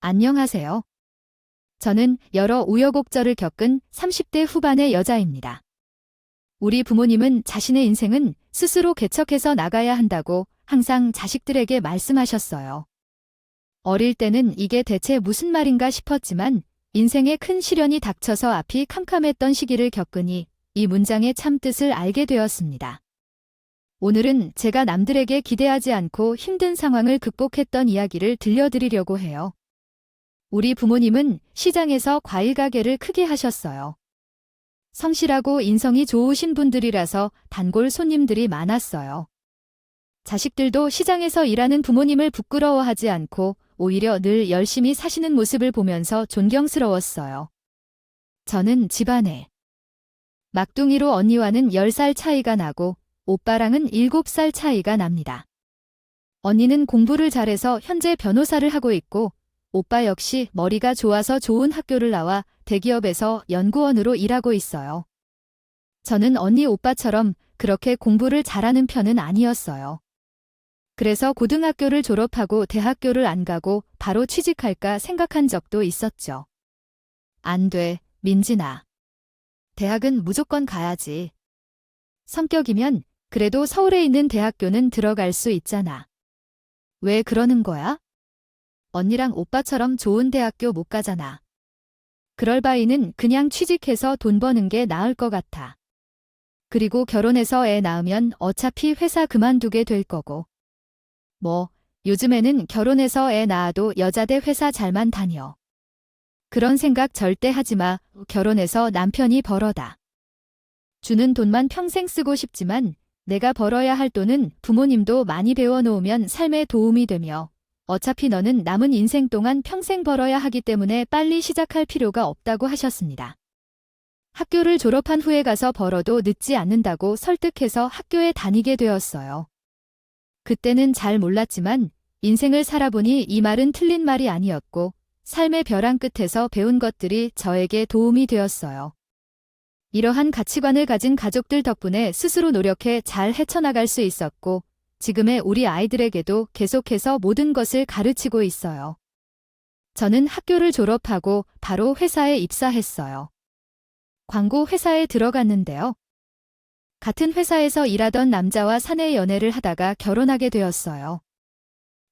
안녕하세요. 저는 여러 우여곡절을 겪은 30대 후반의 여자입니다. 우리 부모님은 자신의 인생은 스스로 개척해서 나가야 한다고 항상 자식들에게 말씀하셨어요. 어릴 때는 이게 대체 무슨 말인가 싶었지만 인생에 큰 시련이 닥쳐서 앞이 캄캄했던 시기를 겪으니 이 문장의 참 뜻을 알게 되었습니다. 오늘은 제가 남들에게 기대하지 않고 힘든 상황을 극복했던 이야기를 들려드리려고 해요. 우리 부모님은 시장에서 과일 가게를 크게 하셨어요. 성실하고 인성이 좋으신 분들이라서 단골 손님들이 많았어요. 자식들도 시장에서 일하는 부모님을 부끄러워하지 않고 오히려 늘 열심히 사시는 모습을 보면서 존경스러웠어요. 저는 집안에 막둥이로 언니와는 10살 차이가 나고 오빠랑은 7살 차이가 납니다. 언니는 공부를 잘해서 현재 변호사를 하고 있고 오빠 역시 머리가 좋아서 좋은 학교를 나와 대기업에서 연구원으로 일하고 있어요. 저는 언니 오빠처럼 그렇게 공부를 잘하는 편은 아니었어요. 그래서 고등학교를 졸업하고 대학교를 안 가고 바로 취직할까 생각한 적도 있었죠. 안 돼, 민진아. 대학은 무조건 가야지. 성격이면 그래도 서울에 있는 대학교는 들어갈 수 있잖아. 왜 그러는 거야? 언니랑 오빠처럼 좋은 대학교 못 가잖아. 그럴 바에는 그냥 취직해서 돈 버는 게 나을 것 같아. 그리고 결혼해서 애 낳으면 어차피 회사 그만두게 될 거고. 뭐, 요즘에는 결혼해서 애 낳아도 여자대 회사 잘만 다녀. 그런 생각 절대 하지 마. 결혼해서 남편이 벌어다. 주는 돈만 평생 쓰고 싶지만 내가 벌어야 할 돈은 부모님도 많이 배워놓으면 삶에 도움이 되며 어차피 너는 남은 인생 동안 평생 벌어야 하기 때문에 빨리 시작할 필요가 없다고 하셨습니다. 학교를 졸업한 후에 가서 벌어도 늦지 않는다고 설득해서 학교에 다니게 되었어요. 그때는 잘 몰랐지만 인생을 살아보니 이 말은 틀린 말이 아니었고 삶의 벼랑 끝에서 배운 것들이 저에게 도움이 되었어요. 이러한 가치관을 가진 가족들 덕분에 스스로 노력해 잘 헤쳐나갈 수 있었고 지금의 우리 아이들에게도 계속해서 모든 것을 가르치고 있어요. 저는 학교를 졸업하고 바로 회사에 입사했어요. 광고 회사에 들어갔는데요. 같은 회사에서 일하던 남자와 사내 연애를 하다가 결혼하게 되었어요.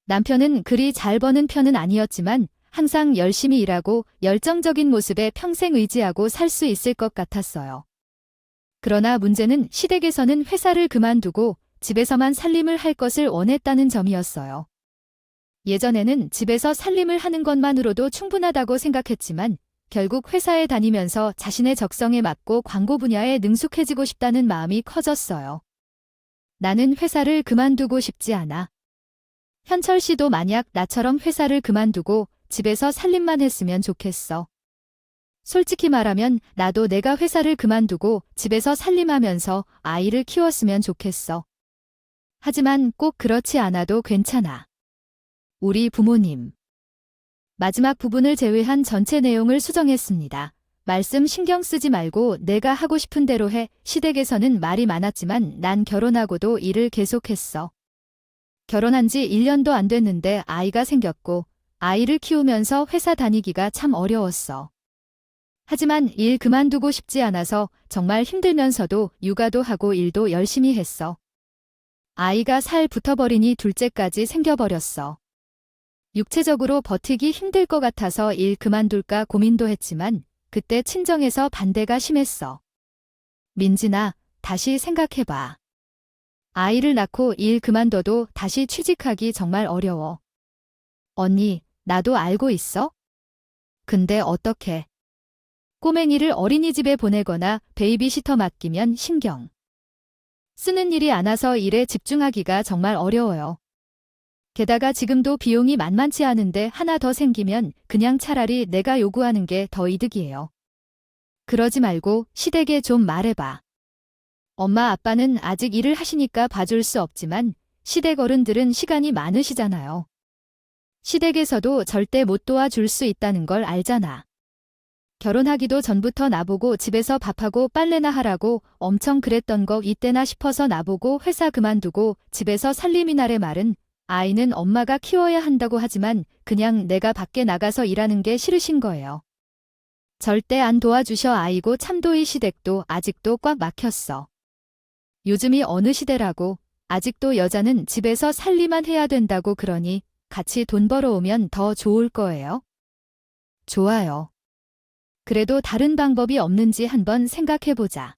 남편은 그리 잘 버는 편은 아니었지만 항상 열심히 일하고 열정적인 모습에 평생 의지하고 살 수 있을 것 같았어요. 그러나 문제는 시댁에서는 회사를 그만두고 집에서만 살림을 할 것을 원했다는 점이었어요. 예전에는 집에서 살림을 하는 것만으로도 충분하다고 생각했지만 결국 회사에 다니면서 자신의 적성에 맞고 광고 분야에 능숙해지고 싶다는 마음이 커졌어요. 나는 회사를 그만두고 싶지 않아. 현철 씨도 만약 나처럼 회사를 그만두고 집에서 살림만 했으면 좋겠어. 솔직히 말하면 나도 내가 회사를 그만두고 집에서 살림하면서 아이를 키웠으면 좋겠어. 하지만 꼭 그렇지 않아도 괜찮아. 우리 부모님. 마지막 부분을 제외한 전체 내용을 수정했습니다. 말씀 신경 쓰지 말고 내가 하고 싶은 대로 해. 시댁에서는 말이 많았지만 난 결혼하고도 일을 계속했어. 결혼한 지 1년도 안 됐는데 아이가 생겼고 아이를 키우면서 회사 다니기가 참 어려웠어. 하지만 일 그만두고 싶지 않아서 정말 힘들면서도 육아도 하고 일도 열심히 했어. 아이가 살 붙어버리니 둘째까지 생겨버렸어. 육체적으로 버티기 힘들 것 같아서 일 그만둘까 고민도 했지만 그때 친정에서 반대가 심했어. 민진아, 다시 생각해봐. 아이를 낳고 일 그만둬도 다시 취직하기 정말 어려워. 언니, 나도 알고 있어? 근데 어떡해. 꼬맹이를 어린이집에 보내거나 베이비시터 맡기면 신경 쓰는 일이 많아서 일에 집중하기가 정말 어려워요. 게다가 지금도 비용이 만만치 않은데 하나 더 생기면 그냥 차라리 내가 요구하는 게 더 이득이에요. 그러지 말고 시댁에 좀 말해봐. 엄마 아빠는 아직 일을 하시니까 봐줄 수 없지만 시댁 어른들은 시간이 많으시잖아요. 시댁에서도 절대 못 도와줄 수 있다는 걸 알잖아. 결혼하기도 전부터 나보고 집에서 밥하고 빨래나 하라고 엄청 그랬던 거 이때나 싶어서 나보고 회사 그만두고 집에서 살림이나래 말은 아이는 엄마가 키워야 한다고 하지만 그냥 내가 밖에 나가서 일하는 게 싫으신 거예요. 절대 안 도와주셔. 아이고 참도 이 시댁도 아직도 꽉 막혔어. 요즘이 어느 시대라고 아직도 여자는 집에서 살림만 해야 된다고 그러니 같이 돈 벌어오면 더 좋을 거예요. 좋아요. 그래도 다른 방법이 없는지 한번 생각해보자.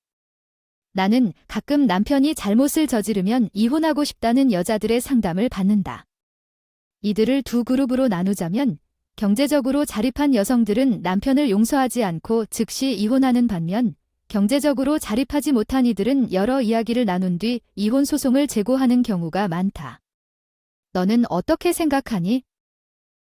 나는 가끔 남편이 잘못을 저지르면 이혼하고 싶다는 여자들의 상담을 받는다. 이들을 두 그룹으로 나누자면 경제적으로 자립한 여성들은 남편을 용서하지 않고 즉시 이혼하는 반면 경제적으로 자립하지 못한 이들은 여러 이야기를 나눈 뒤 이혼 소송을 제고하는 경우가 많다. 너는 어떻게 생각하니?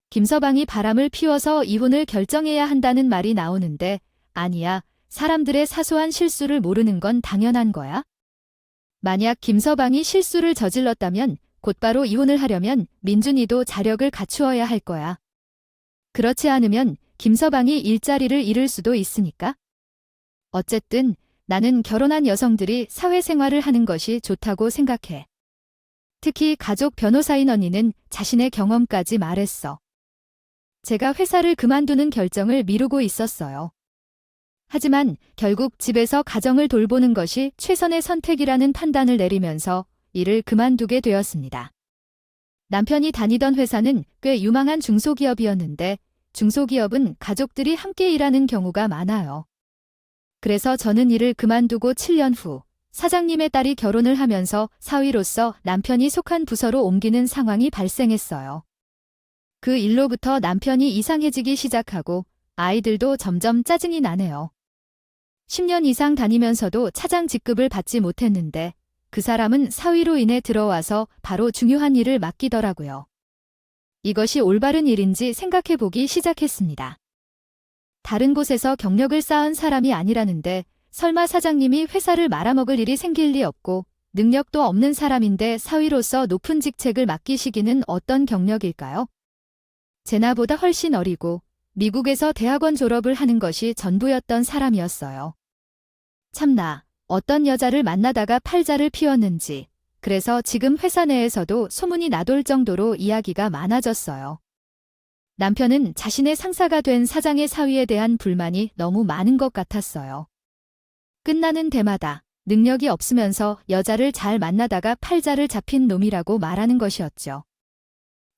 김서방이 바람을 피워서 이혼을 결정해야 한다는 말이 나오는데 아니야. 사람들의 사소한 실수를 모르는 건 당연한 거야. 만약 김서방이 실수를 저질렀다면 곧바로 이혼을 하려면 민준이도 자력을 갖추어야 할 거야. 그렇지 않으면 김서방이 일자리를 잃을 수도 있으니까. 어쨌든 나는 결혼한 여성들이 사회생활을 하는 것이 좋다고 생각해. 특히 가족 변호사인 언니는 자신의 경험까지 말했어. 제가 회사를 그만두는 결정을 미루고 있었어요. 하지만 결국 집에서 가정을 돌보는 것이 최선의 선택이라는 판단을 내리면서 일을 그만두게 되었습니다. 남편이 다니던 회사는 꽤 유망한 중소기업이었는데 중소기업은 가족들이 함께 일하는 경우가 많아요. 그래서 저는 일을 그만두고 7년 후 사장님의 딸이 결혼을 하면서 사위로서 남편이 속한 부서로 옮기는 상황이 발생했어요. 그 일로부터 남편이 이상해지기 시작하고 아이들도 점점 짜증이 나네요. 10년 이상 다니면서도 차장 직급을 받지 못했는데 그 사람은 사위로 인해 들어와서 바로 중요한 일을 맡기더라고요. 이것이 올바른 일인지 생각해보기 시작했습니다. 다른 곳에서 경력을 쌓은 사람이 아니라는데 설마 사장님이 회사를 말아먹을 일이 생길 리 없고 능력도 없는 사람인데 사위로서 높은 직책을 맡기시기는 어떤 경력일까요? 제 나보다 훨씬 어리고 미국에서 대학원 졸업을 하는 것이 전부였던 사람이었어요. 참나, 어떤 여자를 만나다가 팔자를 피웠는지, 그래서 지금 회사 내에서도 소문이 나돌 정도로 이야기가 많아졌어요. 남편은 자신의 상사가 된 사장의 사위에 대한 불만이 너무 많은 것 같았어요. 끝나는 데마다 능력이 없으면서 여자를 잘 만나다가 팔자를 잡힌 놈이라고 말하는 것이었죠.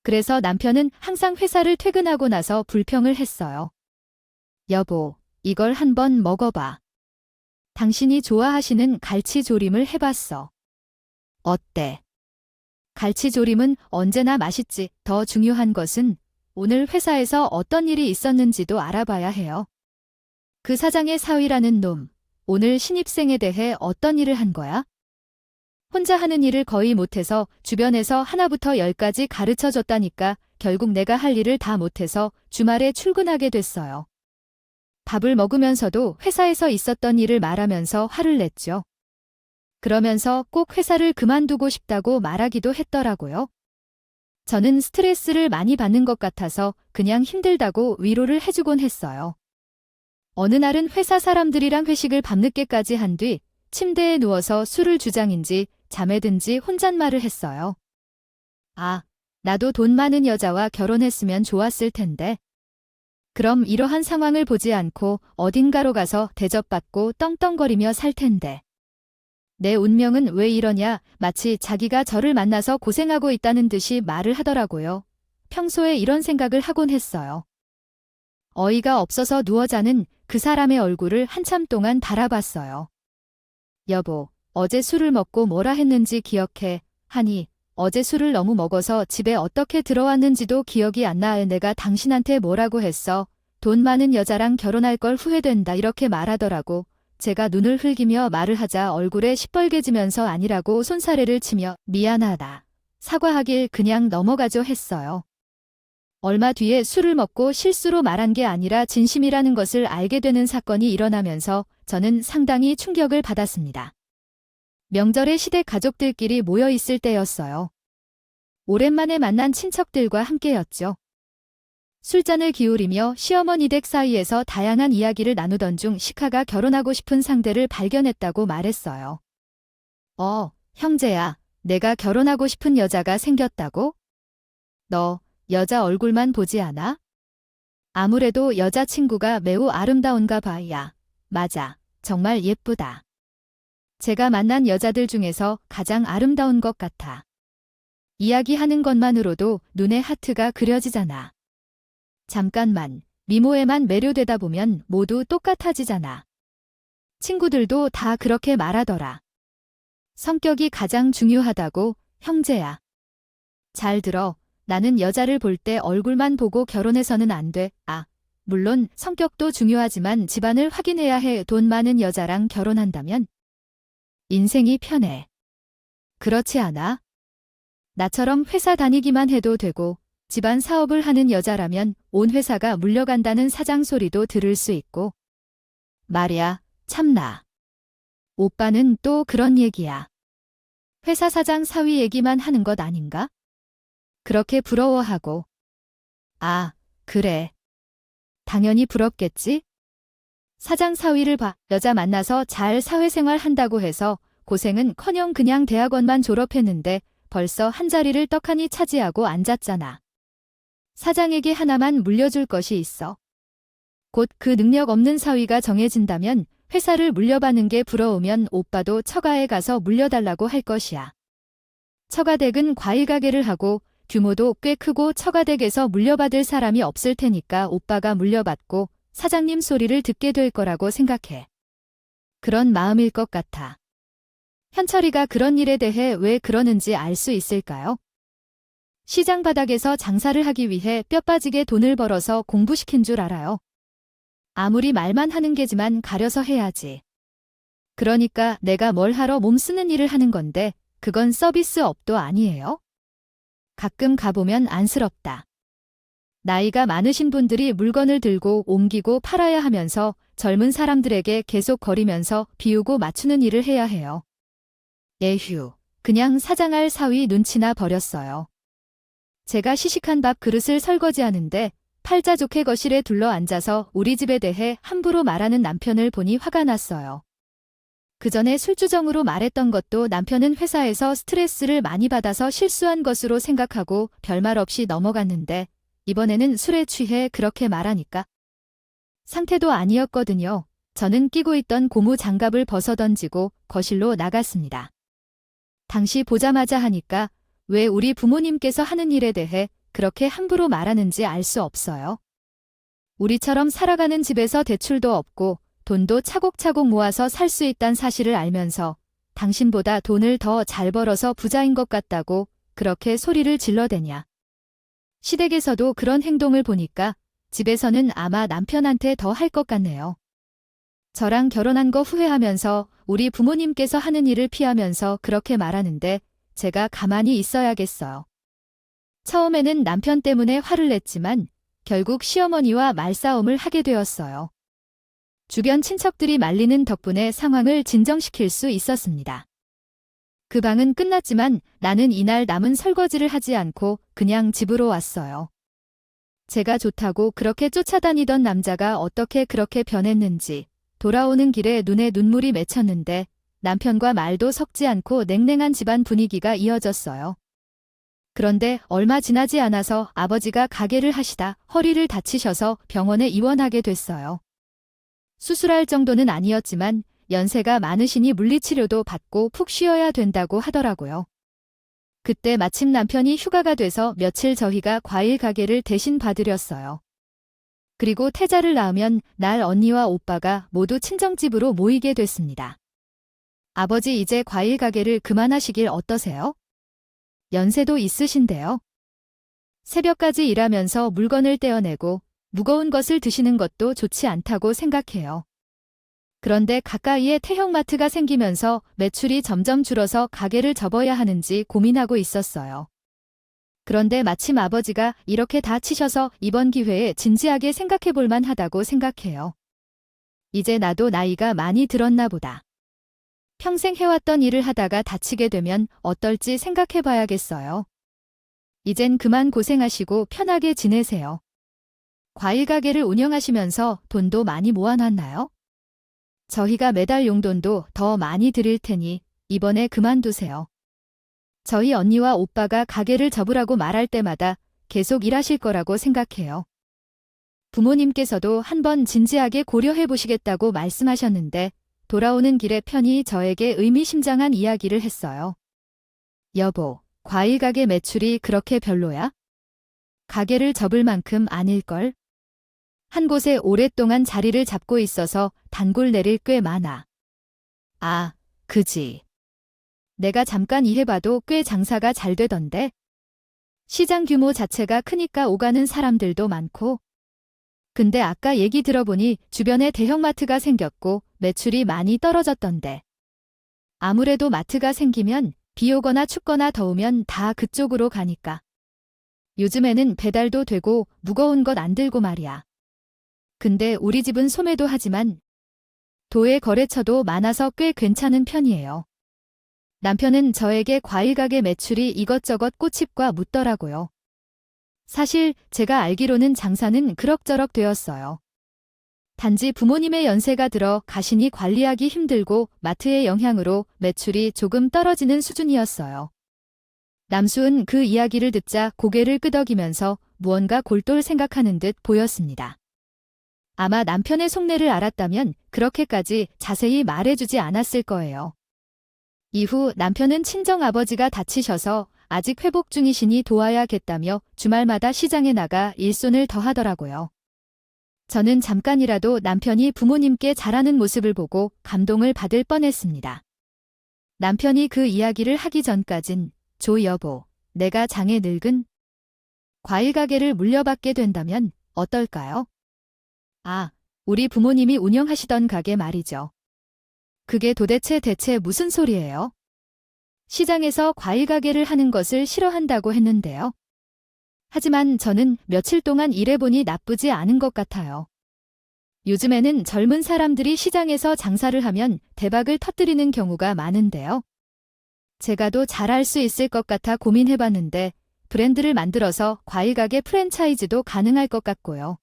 그래서 남편은 항상 회사를 퇴근하고 나서 불평을 했어요. 여보, 이걸 한번 먹어봐. 당신이 좋아하시는 갈치조림을 해봤어. 어때? 갈치조림은 언제나 맛있지. 더 중요한 것은 오늘 회사에서 어떤 일이 있었는지도 알아봐야 해요. 그 사장의 사위라는 놈, 오늘 신입생에 대해 어떤 일을 한 거야? 혼자 하는 일을 거의 못해서 주변에서 하나부터 10까지 가르쳐줬다니까 결국 내가 할 일을 다 못해서 주말에 출근하게 됐어요. 밥을 먹으면서도 회사에서 있었던 일을 말하면서 화를 냈죠. 그러면서 꼭 회사를 그만두고 싶다고 말하기도 했더라고요. 저는 스트레스를 많이 받는 것 같아서 그냥 힘들다고 위로를 해주곤 했어요. 어느 날은 회사 사람들이랑 회식을 밤늦게까지 한 뒤 침대에 누워서 술을 주장인지 잠에 든지 혼잣말을 했어요. 아, 나도 돈 많은 여자와 결혼했으면 좋았을 텐데. 그럼 이러한 상황을 보지 않고 어딘가로 가서 대접받고 떵떵거리며 살 텐데. 내 운명은 왜 이러냐, 마치 자기가 저를 만나서 고생하고 있다는 듯이 말을 하더라고요. 평소에 이런 생각을 하곤 했어요. 어이가 없어서 누워 자는 그 사람의 얼굴을 한참 동안 바라봤어요. 여보, 어제 술을 먹고 뭐라 했는지 기억해? 하니 어제 술을 너무 먹어서 집에 어떻게 들어왔는지도 기억이 안 나. 내가 당신한테 뭐라고 했어? 돈 많은 여자랑 결혼할 걸 후회된다 이렇게 말하더라고. 제가 눈을 흘기며 말을 하자 얼굴에 시뻘개지면서 아니라고 손사래를 치며 미안하다. 사과하길 그냥 넘어가죠 했어요. 얼마 뒤에 술을 먹고 실수로 말한 게 아니라 진심이라는 것을 알게 되는 사건이 일어나면서 저는 상당히 충격을 받았습니다. 명절에 시댁 가족들끼리 모여 있을 때였어요. 오랜만에 만난 친척들과 함께였죠. 술잔을 기울이며 시어머니 댁 사이에서 다양한 이야기를 나누던 중 시카가 결혼하고 싶은 상대를 발견했다고 말했어요. 형제야, 내가 결혼하고 싶은 여자가 생겼다고? 너 여자 얼굴만 보지 않아? 아무래도 여자친구가 매우 아름다운가 봐야. 맞아. 정말 예쁘다. 제가 만난 여자들 중에서 가장 아름다운 것 같아. 이야기하는 것만으로도 눈에 하트가 그려지잖아. 잠깐만, 미모에만 매료되다 보면 모두 똑같아지잖아. 친구들도 다 그렇게 말하더라. 성격이 가장 중요하다고, 형제야. 잘 들어. 나는 여자를 볼 때 얼굴만 보고 결혼해서는 안 돼. 물론 성격도 중요하지만 집안을 확인해야 해. 돈 많은 여자랑 결혼한다면 인생이 편해. 그렇지 않아? 나처럼 회사 다니기만 해도 되고 집안 사업을 하는 여자라면 온 회사가 물려간다는 사장 소리도 들을 수 있고. 말이야, 참나. 오빠는 또 그런 얘기야. 회사 사장 사위 얘기만 하는 것 아닌가? 그렇게 부러워하고. 그래. 당연히 부럽겠지? 사장 사위를 봐. 여자 만나서 잘 사회생활 한다고 해서 고생은커녕 그냥 대학원만 졸업했는데 벌써 한 자리를 떡하니 차지하고 앉았잖아. 사장에게 하나만 물려줄 것이 있어. 곧 그 능력 없는 사위가 정해진다면 회사를 물려받는 게 부러우면 오빠도 처가에 가서 물려달라고 할 것이야. 처가댁은 과일 가게를 하고 규모도 꽤 크고 처가댁에서 물려받을 사람이 없을 테니까 오빠가 물려받고 사장님 소리를 듣게 될 거라고 생각해. 그런 마음일 것 같아. 현철이가 그런 일에 대해 왜 그러는지 알 수 있을까요? 시장 바닥에서 장사를 하기 위해 뼈 빠지게 돈을 벌어서 공부시킨 줄 알아요. 아무리 말만 하는 게지만 가려서 해야지. 그러니까 내가 뭘 하러 몸 쓰는 일을 하는 건데 그건 서비스업도 아니에요? 가끔 가보면 안쓰럽다. 나이가 많으신 분들이 물건을 들고 옮기고 팔아야 하면서 젊은 사람들에게 계속 거리면서 비우고 맞추는 일을 해야 해요. 에휴, 그냥 사장할 사위 눈치나 버렸어요. 제가 시식한 밥 그릇을 설거지하는데 팔자 좋게 거실에 둘러앉아서 우리 집에 대해 함부로 말하는 남편을 보니 화가 났어요. 그 전에 술주정으로 말했던 것도 남편은 회사에서 스트레스를 많이 받아서 실수한 것으로 생각하고 별말 없이 넘어갔는데 이번에는 술에 취해 그렇게 말하니까 상태도 아니었거든요. 저는 끼고 있던 고무 장갑을 벗어던지고 거실로 나갔습니다. 당시 보자마자 하니까 왜 우리 부모님께서 하는 일에 대해 그렇게 함부로 말하는지 알 수 없어요. 우리처럼 살아가는 집에서 대출도 없고 돈도 차곡차곡 모아서 살 수 있다는 사실을 알면서 당신보다 돈을 더 잘 벌어서 부자인 것 같다고 그렇게 소리를 질러대냐. 시댁에서도 그런 행동을 보니까 집에서는 아마 남편한테 더 할 것 같네요. 저랑 결혼한 거 후회하면서 우리 부모님께서 하는 일을 피하면서 그렇게 말하는데 제가 가만히 있어야겠어요. 처음에는 남편 때문에 화를 냈지만 결국 시어머니와 말싸움을 하게 되었어요. 주변 친척들이 말리는 덕분에 상황을 진정시킬 수 있었습니다. 그 방은 끝났지만 나는 이날 남은 설거지를 하지 않고 그냥 집으로 왔어요. 제가 좋다고 그렇게 쫓아다니던 남자가 어떻게 그렇게 변했는지 돌아오는 길에 눈에 눈물이 맺혔는데 남편과 말도 섞지 않고 냉랭한 집안 분위기가 이어졌어요. 그런데 얼마 지나지 않아서 아버지가 가게를 하시다 허리를 다치셔서 병원에 입원하게 됐어요. 수술할 정도는 아니었지만 연세가 많으시니 물리치료도 받고 푹 쉬어야 된다고 하더라고요. 그때 마침 남편이 휴가가 돼서 며칠 저희가 과일 가게를 대신 봐드렸어요. 그리고 태자를 낳으면 날 언니와 오빠가 모두 친정집으로 모이게 됐습니다. 아버지 이제 과일 가게를 그만하시길 어떠세요? 연세도 있으신데요. 새벽까지 일하면서 물건을 떼어내고 무거운 것을 드시는 것도 좋지 않다고 생각해요. 그런데 가까이에 태형마트가 생기면서 매출이 점점 줄어서 가게를 접어야 하는지 고민하고 있었어요. 그런데 마침 아버지가 이렇게 다치셔서 이번 기회에 진지하게 생각해 볼 만하다고 생각해요. 이제 나도 나이가 많이 들었나 보다. 평생 해왔던 일을 하다가 다치게 되면 어떨지 생각해 봐야겠어요. 이젠 그만 고생하시고 편하게 지내세요. 과일 가게를 운영하시면서 돈도 많이 모아놨나요? 저희가 매달 용돈도 더 많이 드릴 테니 이번에 그만두세요. 저희 언니와 오빠가 가게를 접으라고 말할 때마다 계속 일하실 거라고 생각해요. 부모님께서도 한번 진지하게 고려해 보시겠다고 말씀하셨는데 돌아오는 길에 편히 저에게 의미심장한 이야기를 했어요. 여보, 과일 가게 매출이 그렇게 별로야? 가게를 접을 만큼 아닐걸? 한 곳에 오랫동안 자리를 잡고 있어서 단골 내릴 꽤 많아. 아, 그지. 내가 잠깐 일해봐도 꽤 장사가 잘 되던데. 시장 규모 자체가 크니까 오가는 사람들도 많고. 근데 아까 얘기 들어보니 주변에 대형마트가 생겼고 매출이 많이 떨어졌던데. 아무래도 마트가 생기면 비 오거나 춥거나 더우면 다 그쪽으로 가니까. 요즘에는 배달도 되고 무거운 것 안 들고 말이야. 근데 우리 집은 소매도 하지만 도에 거래처도 많아서 꽤 괜찮은 편이에요. 남편은 저에게 과일 가게 매출이 이것저것 꼬집과 묻더라고요. 사실 제가 알기로는 장사는 그럭저럭 되었어요. 단지 부모님의 연세가 들어 가시니 관리하기 힘들고 마트의 영향으로 매출이 조금 떨어지는 수준이었어요. 남수은 그 이야기를 듣자 고개를 끄덕이면서 무언가 골똘 생각하는 듯 보였습니다. 아마 남편의 속내를 알았다면 그렇게까지 자세히 말해주지 않았을 거예요. 이후 남편은 친정아버지가 다치셔서 아직 회복 중이시니 도와야겠다며 주말마다 시장에 나가 일손을 더하더라고요. 저는 잠깐이라도 남편이 부모님께 잘하는 모습을 보고 감동을 받을 뻔했습니다. 남편이 그 이야기를 하기 전까진 조 여보, 내가 장에 늙은 과일 가게를 물려받게 된다면 어떨까요? 아, 우리 부모님이 운영하시던 가게 말이죠. 그게 대체 무슨 소리예요? 시장에서 과일 가게를 하는 것을 싫어한다고 했는데요. 하지만 저는 며칠 동안 일해보니 나쁘지 않은 것 같아요. 요즘에는 젊은 사람들이 시장에서 장사를 하면 대박을 터뜨리는 경우가 많은데요. 제가 더 잘할 수 있을 것 같아 고민해봤는데 브랜드를 만들어서 과일 가게 프랜차이즈도 가능할 것 같고요.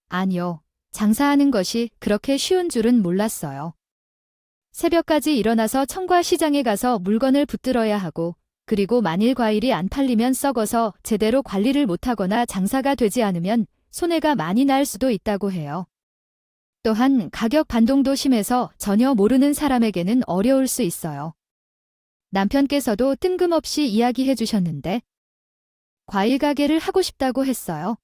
아니요, 장사하는 것이 그렇게 쉬운 줄은 몰랐어요. 새벽까지 일어나서 청과 시장에 가서 물건을 붙들어야 하고 그리고 만일 과일이 안 팔리면 썩어서 제대로 관리를 못하거나 장사가 되지 않으면 손해가 많이 날 수도 있다고 해요. 또한 가격 반동도 심해서 전혀 모르는 사람에게는 어려울 수 있어요. 남편께서도 뜬금없이 이야기해 주셨는데 과일 가게를 하고 싶다고 했어요.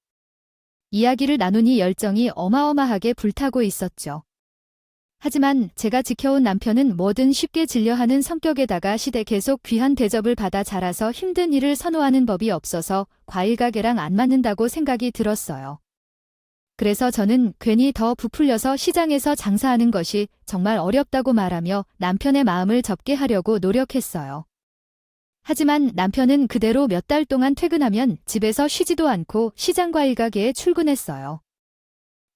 이야기를 나누니 열정이 어마어마하게 불타고 있었죠. 하지만 제가 지켜온 남편은 뭐든 쉽게 질려하는 성격에다가 시댁 계속 귀한 대접을 받아 자라서 힘든 일을 선호하는 법이 없어서 과일 가게랑 안 맞는다고 생각이 들었어요. 그래서 저는 괜히 더 부풀려서 시장에서 장사하는 것이 정말 어렵다고 말하며 남편의 마음을 접게 하려고 노력했어요. 하지만 남편은 그대로 몇 달 동안 퇴근하면 집에서 쉬지도 않고 시장 과일 가게에 출근했어요.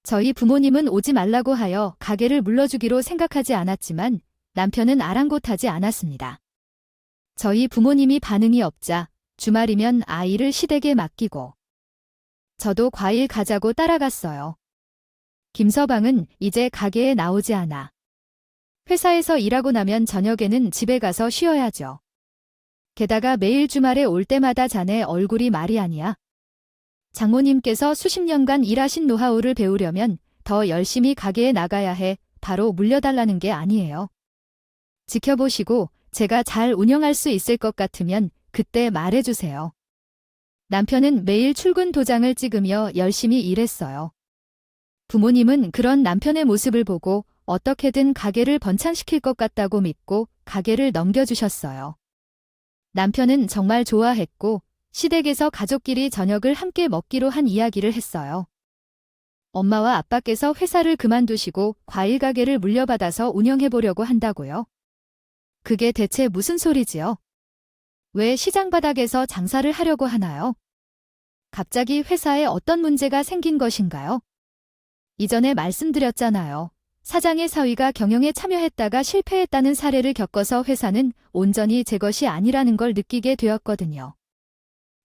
저희 부모님은 오지 말라고 하여 가게를 물러주기로 생각하지 않았지만 남편은 아랑곳하지 않았습니다. 저희 부모님이 반응이 없자 주말이면 아이를 시댁에 맡기고 저도 과일 가자고 따라갔어요. 김서방은 이제 가게에 나오지 않아. 회사에서 일하고 나면 저녁에는 집에 가서 쉬어야죠. 게다가 매일 주말에 올 때마다 자네 얼굴이 말이 아니야. 장모님께서 수십 년간 일하신 노하우를 배우려면 더 열심히 가게에 나가야 해 바로 물려달라는 게 아니에요. 지켜보시고 제가 잘 운영할 수 있을 것 같으면 그때 말해주세요. 남편은 매일 출근 도장을 찍으며 열심히 일했어요. 부모님은 그런 남편의 모습을 보고 어떻게든 가게를 번창시킬 것 같다고 믿고 가게를 넘겨주셨어요. 남편은 정말 좋아했고 시댁에서 가족끼리 저녁을 함께 먹기로 한 이야기를 했어요. 엄마와 아빠께서 회사를 그만두시고 과일 가게를 물려받아서 운영해보려고 한다고요? 그게 대체 무슨 소리지요? 왜 시장 바닥에서 장사를 하려고 하나요? 갑자기 회사에 어떤 문제가 생긴 것인가요? 이전에 말씀드렸잖아요. 사장의 사위가 경영에 참여했다가 실패했다는 사례를 겪어서 회사는 온전히 제 것이 아니라는 걸 느끼게 되었거든요.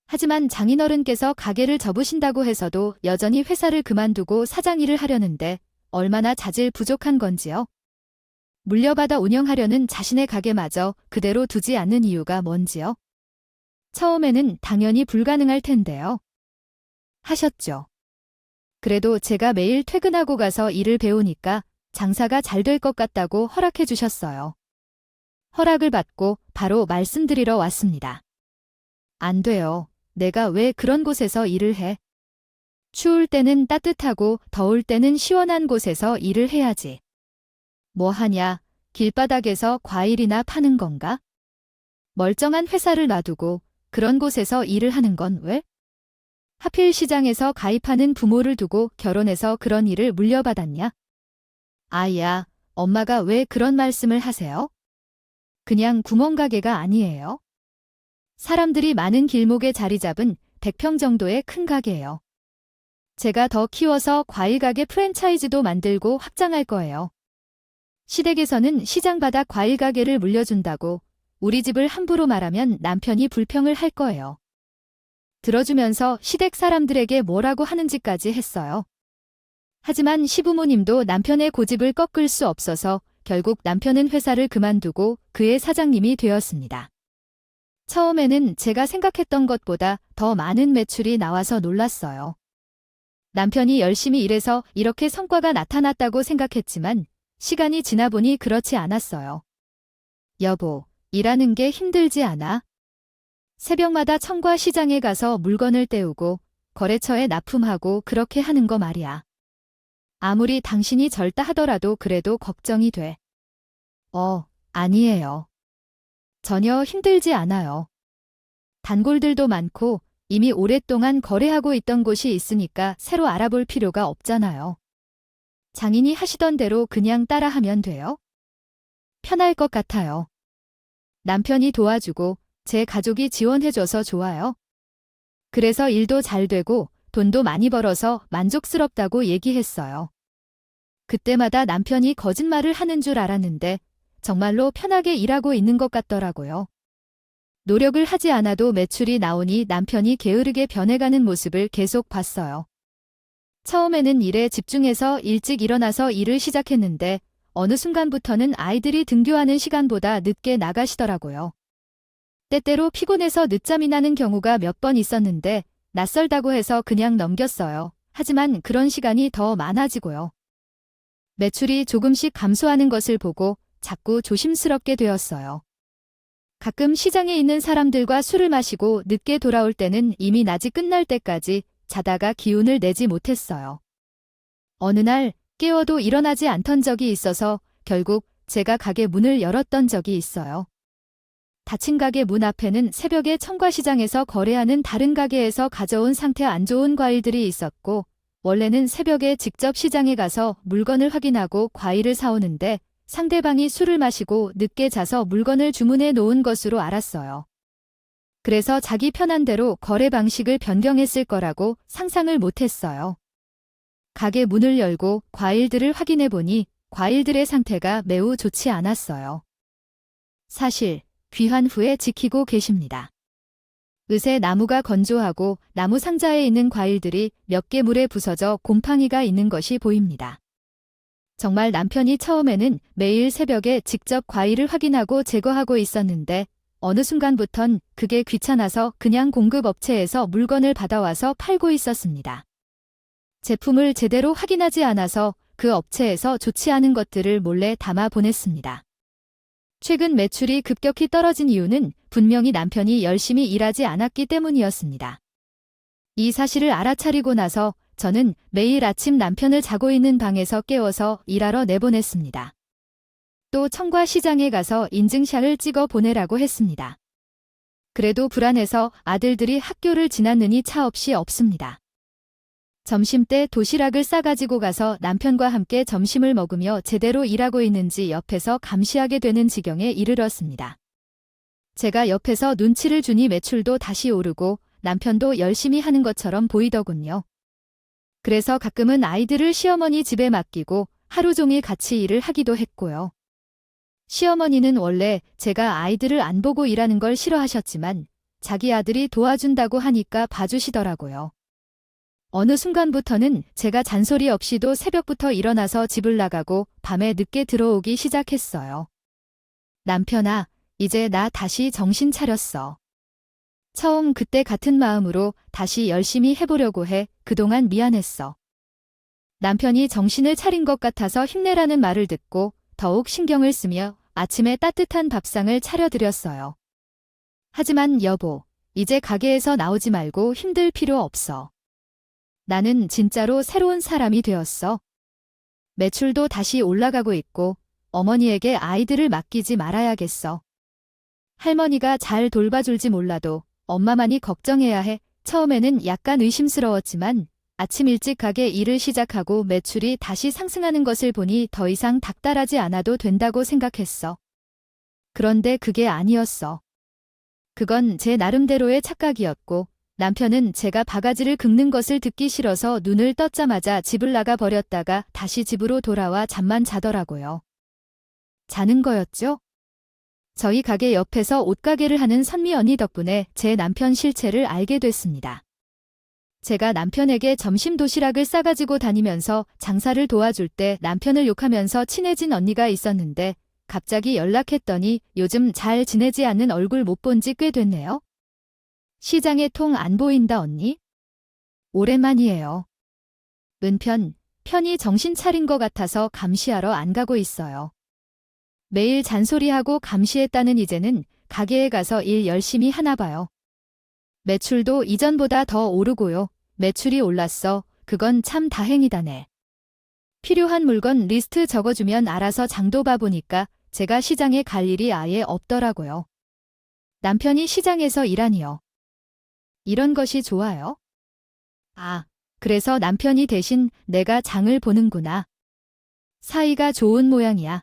하지만 장인어른께서 가게를 접으신다고 해서도 여전히 회사를 그만두고 사장 일을 하려는데 얼마나 자질 부족한 건지요? 물려받아 운영하려는 자신의 가게마저 그대로 두지 않는 이유가 뭔지요? 처음에는 당연히 불가능할 텐데요. 하셨죠. 그래도 제가 매일 퇴근하고 가서 일을 배우니까 장사가 잘 될 것 같다고 허락해 주셨어요. 허락을 받고 바로 말씀드리러 왔습니다. 안 돼요. 내가 왜 그런 곳에서 일을 해? 추울 때는 따뜻하고 더울 때는 시원한 곳에서 일을 해야지. 뭐 하냐? 길바닥에서 과일이나 파는 건가? 멀쩡한 회사를 놔두고 그런 곳에서 일을 하는 건 왜? 하필 시장에서 가입하는 부모를 두고 결혼해서 그런 일을 물려받았냐? 아야, 엄마가 왜 그런 말씀을 하세요? 그냥 구멍가게가 아니에요. 사람들이 많은 길목에 자리 잡은 100평 정도의 큰 가게예요. 제가 더 키워서 과일가게 프랜차이즈도 만들고 확장할 거예요. 시댁에서는 시장 바닥 과일가게를 물려준다고 우리 집을 함부로 말하면 남편이 불평을 할 거예요. 들어주면서 시댁 사람들에게 뭐라고 하는지까지 했어요. 하지만 시부모님도 남편의 고집을 꺾을 수 없어서 결국 남편은 회사를 그만두고 그의 사장님이 되었습니다. 처음에는 제가 생각했던 것보다 더 많은 매출이 나와서 놀랐어요. 남편이 열심히 일해서 이렇게 성과가 나타났다고 생각했지만 시간이 지나 보니 그렇지 않았어요. 여보, 일하는 게 힘들지 않아? 새벽마다 청과 시장에 가서 물건을 떼우고 거래처에 납품하고 그렇게 하는 거 말이야. 아무리 당신이 절다 하더라도 그래도 걱정이 돼. 아니에요. 전혀 힘들지 않아요. 단골들도 많고 이미 오랫동안 거래하고 있던 곳이 있으니까 새로 알아볼 필요가 없잖아요. 장인이 하시던 대로 그냥 따라하면 돼요. 편할 것 같아요. 남편이 도와주고 제 가족이 지원해줘서 좋아요. 그래서 일도 잘 되고 돈도 많이 벌어서 만족스럽다고 얘기했어요. 그때마다 남편이 거짓말을 하는 줄 알았는데 정말로 편하게 일하고 있는 것 같더라고요. 노력을 하지 않아도 매출이 나오니 남편이 게으르게 변해가는 모습을 계속 봤어요. 처음에는 일에 집중해서 일찍 일어나서 일을 시작했는데 어느 순간부터는 아이들이 등교하는 시간보다 늦게 나가시더라고요. 때때로 피곤해서 늦잠이 나는 경우가 몇 번 있었는데 낯설다고 해서 그냥 넘겼어요. 하지만 그런 시간이 더 많아지고요. 매출이 조금씩 감소하는 것을 보고 자꾸 조심스럽게 되었어요. 가끔 시장에 있는 사람들과 술을 마시고 늦게 돌아올 때는 이미 낮이 끝날 때까지 자다가 기운을 내지 못했어요. 어느 날 깨워도 일어나지 않던 적이 있어서 결국 제가 가게 문을 열었던 적이 있어요. 닫힌 가게 문 앞에는 새벽에 청과시장에서 거래하는 다른 가게에서 가져온 상태 안 좋은 과일들이 있었고 원래는 새벽에 직접 시장에 가서 물건을 확인하고 과일을 사오는데 상대방이 술을 마시고 늦게 자서 물건을 주문해 놓은 것으로 알았어요. 그래서 자기 편한 대로 거래 방식을 변경했을 거라고 상상을 못했어요. 가게 문을 열고 과일들을 확인해 보니 과일들의 상태가 매우 좋지 않았어요. 사실 귀환 후에 지키고 계십니다. 으새 나무가 건조하고 나무 상자에 있는 과일들이 몇 개 물에 부서져 곰팡이가 있는 것이 보입니다. 정말 남편이 처음에는 매일 새벽에 직접 과일을 확인하고 제거하고 있었는데 어느 순간부턴 그게 귀찮아서 그냥 공급업체에서 물건을 받아와서 팔고 있었습니다. 제품을 제대로 확인하지 않아서 그 업체에서 좋지 않은 것들을 몰래 담아 보냈습니다. 최근 매출이 급격히 떨어진 이유는 분명히 남편이 열심히 일하지 않았기 때문이었습니다. 이 사실을 알아차리고 나서 저는 매일 아침 남편을 자고 있는 방에서 깨워서 일하러 내보냈습니다. 또 청과 시장에 가서 인증샷을 찍어 보내라고 했습니다. 그래도 불안해서 아들들이 학교를 지났느니 차 없이 없습니다. 점심때 도시락을 싸가지고 가서 남편과 함께 점심을 먹으며 제대로 일하고 있는지 옆에서 감시하게 되는 지경에 이르렀습니다. 제가 옆에서 눈치를 주니 매출도 다시 오르고 남편도 열심히 하는 것처럼 보이더군요. 그래서 가끔은 아이들을 시어머니 집에 맡기고 하루 종일 같이 일을 하기도 했고요. 시어머니는 원래 제가 아이들을 안 보고 일하는 걸 싫어하셨지만 자기 아들이 도와준다고 하니까 봐주시더라고요. 어느 순간부터는 제가 잔소리 없이도 새벽부터 일어나서 집을 나가고 밤에 늦게 들어오기 시작했어요. 남편아, 이제 나 다시 정신 차렸어. 처음 그때 같은 마음으로 다시 열심히 해보려고 해 그동안 미안했어. 남편이 정신을 차린 것 같아서 힘내라는 말을 듣고 더욱 신경을 쓰며 아침에 따뜻한 밥상을 차려드렸어요. 하지만 여보, 이제 가게에서 나오지 말고 힘들 필요 없어. 나는 진짜로 새로운 사람이 되었어. 매출도 다시 올라가고 있고 어머니에게 아이들을 맡기지 말아야겠어. 할머니가 잘 돌봐줄지 몰라도 엄마만이 걱정해야 해. 처음에는 약간 의심스러웠지만 아침 일찍 가게 일을 시작하고 매출이 다시 상승하는 것을 보니 더 이상 닥달하지 않아도 된다고 생각했어. 그런데 그게 아니었어. 그건 제 나름대로의 착각이었고 남편은 제가 바가지를 긁는 것을 듣기 싫어서 눈을 떴자마자 집을 나가 버렸다가 다시 집으로 돌아와 잠만 자더라고요. 자는 거였죠? 저희 가게 옆에서 옷가게를 하는 선미 언니 덕분에 제 남편 실체를 알게 됐습니다. 제가 남편에게 점심 도시락을 싸가지고 다니면서 장사를 도와줄 때 남편을 욕하면서 친해진 언니가 있었는데 갑자기 연락했더니 요즘 잘 지내지 않는 얼굴 못 본 지 꽤 됐네요. 시장에 통 안 보인다 언니? 오랜만이에요. 편히 정신 차린 것 같아서 감시하러 안 가고 있어요. 매일 잔소리하고 감시했다는 이제는 가게에 가서 일 열심히 하나 봐요. 매출도 이전보다 더 오르고요. 매출이 올랐어. 그건 참 다행이다네. 필요한 물건 리스트 적어주면 알아서 장도 봐보니까 제가 시장에 갈 일이 아예 없더라고요. 남편이 시장에서 일하니요. 이런 것이 좋아요? 아, 그래서 남편이 대신 내가 장을 보는구나. 사이가 좋은 모양이야.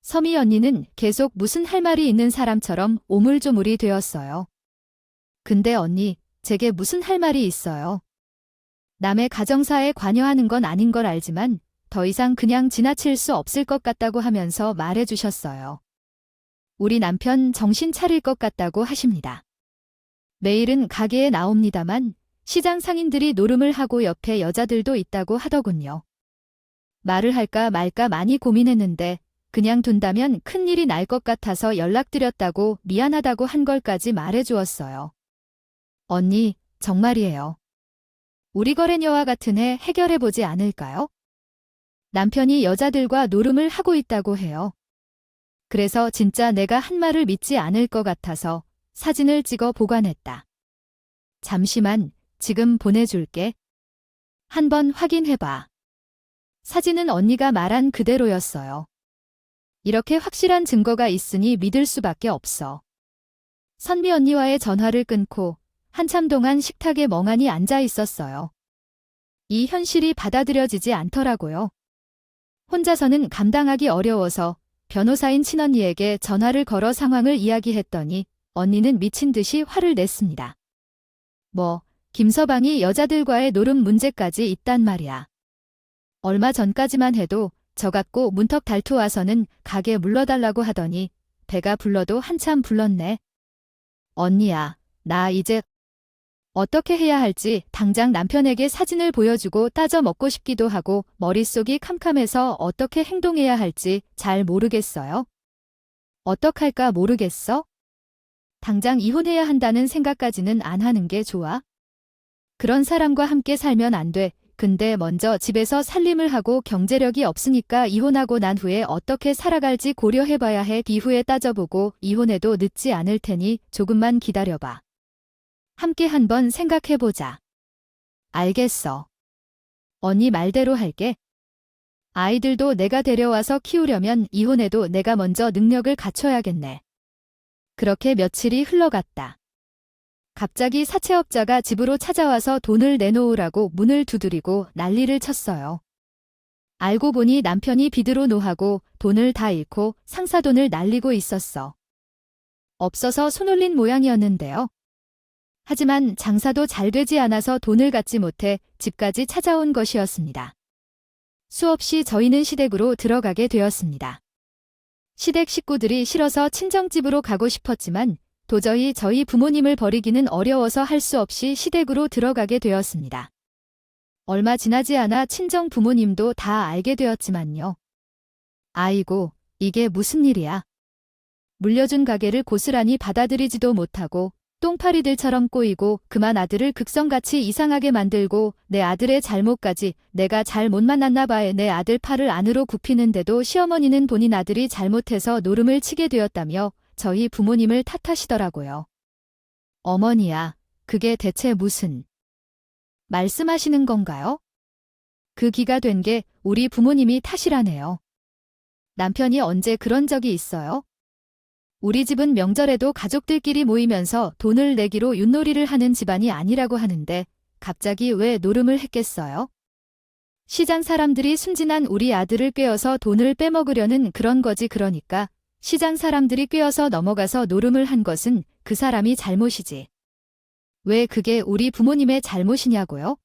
서미 언니는 계속 무슨 할 말이 있는 사람처럼 오물조물이 되었어요. 근데 언니, 제게 무슨 할 말이 있어요. 남의 가정사에 관여하는 건 아닌 걸 알지만 더 이상 그냥 지나칠 수 없을 것 같다고 하면서 말해주셨어요. 우리 남편 정신 차릴 것 같다고 하십니다. 매일은 가게에 나옵니다만 시장 상인들이 노름을 하고 옆에 여자들도 있다고 하더군요. 말을 할까 말까 많이 고민했는데 그냥 둔다면 큰일이 날 것 같아서 연락드렸다고 미안하다고 한 걸까지 말해주었어요. 언니, 정말이에요. 우리 거래녀와 같은 애 해결해보지 않을까요? 남편이 여자들과 노름을 하고 있다고 해요. 그래서 진짜 내가 한 말을 믿지 않을 것 같아서 사진을 찍어 보관했다. 잠시만, 지금 보내줄게. 한번 확인해봐. 사진은 언니가 말한 그대로였어요. 이렇게 확실한 증거가 있으니 믿을 수밖에 없어. 선미 언니와의 전화를 끊고 한참 동안 식탁에 멍하니 앉아 있었어요. 이 현실이 받아들여지지 않더라고요. 혼자서는 감당하기 어려워서 변호사인 친언니에게 전화를 걸어 상황을 이야기했더니 언니는 미친 듯이 화를 냈습니다. 김서방이 여자들과의 노름 문제까지 있단 말이야. 얼마 전까지만 해도 저 갖고 문턱 달투 와서는 가게 물러달라고 하더니 배가 불러도 한참 불렀네. 언니야, 나 이제 어떻게 해야 할지 당장 남편에게 사진을 보여주고 따져 먹고 싶기도 하고 머릿속이 캄캄해서 어떻게 행동해야 할지 잘 모르겠어요. 어떡할까 모르겠어? 당장 이혼해야 한다는 생각까지는 안 하는 게 좋아. 그런 사람과 함께 살면 안 돼. 근데 먼저 집에서 살림을 하고 경제력이 없으니까 이혼하고 난 후에 어떻게 살아갈지 고려해봐야 해. 이후에 따져보고 이혼해도 늦지 않을 테니 조금만 기다려봐. 함께 한번 생각해보자. 알겠어. 언니 말대로 할게. 아이들도 내가 데려와서 키우려면 이혼해도 내가 먼저 능력을 갖춰야겠네. 그렇게 며칠이 흘러갔다. 갑자기 사채업자가 집으로 찾아와서 돈을 내놓으라고 문을 두드리고 난리를 쳤어요. 알고 보니 남편이 빚으로 노하고 돈을 다 잃고 상사돈을 날리고 있었어. 없어서 손 올린 모양이었는데요. 하지만 장사도 잘 되지 않아서 돈을 갖지 못해 집까지 찾아온 것이었습니다. 수없이 저희는 시댁으로 들어가게 되었습니다. 시댁 식구들이 싫어서 친정집으로 가고 싶었지만 도저히 저희 부모님을 버리기는 어려워서 할 수 없이 시댁으로 들어가게 되었습니다. 얼마 지나지 않아 친정 부모님도 다 알게 되었지만요. 아이고, 이게 무슨 일이야. 물려준 가게를 고스란히 받아들이지도 못하고 똥파리들처럼 꼬이고 그만 아들을 극성같이 이상하게 만들고 내 아들의 잘못까지 내가 잘 못 만났나 봐에 내 아들 팔을 안으로 굽히는데도 시어머니는 본인 아들이 잘못해서 노름을 치게 되었다며 저희 부모님을 탓하시더라고요. 어머니야, 그게 대체 무슨 말씀하시는 건가요? 그 기가 된 게 우리 부모님이 탓이라네요. 남편이 언제 그런 적이 있어요? 우리 집은 명절에도 가족들끼리 모이면서 돈을 내기로 윷놀이를 하는 집안이 아니라고 하는데 갑자기 왜 노름을 했겠어요? 시장 사람들이 순진한 우리 아들을 꿰어서 돈을 빼먹으려는 그런 거지. 그러니까 시장 사람들이 꿰어서 넘어가서 노름을 한 것은 그 사람이 잘못이지. 왜 그게 우리 부모님의 잘못이냐고요?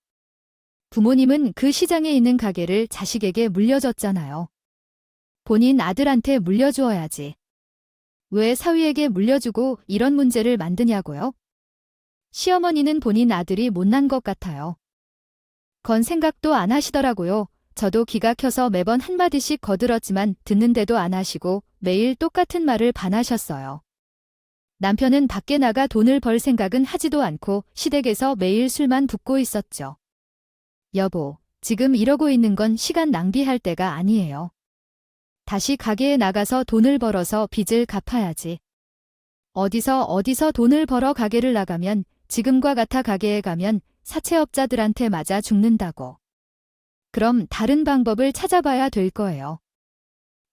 부모님은 그 시장에 있는 가게를 자식에게 물려줬잖아요. 본인 아들한테 물려주어야지. 왜 사위에게 물려주고 이런 문제를 만드냐고요? 시어머니는 본인 아들이 못난 것 같아요. 건 생각도 안 하시더라고요. 저도 기가 켜서 매번 한마디씩 거들었지만 듣는데도 안 하시고 매일 똑같은 말을 반하셨어요. 남편은 밖에 나가 돈을 벌 생각은 하지도 않고 시댁에서 매일 술만 붓고 있었죠. 여보, 지금 이러고 있는 건 시간 낭비할 때가 아니에요. 다시 가게에 나가서 돈을 벌어서 빚을 갚아야지. 어디서 돈을 벌어 가게를 나가면 지금과 같아 가게에 가면 사채업자들한테 맞아 죽는다고. 그럼 다른 방법을 찾아봐야 될 거예요.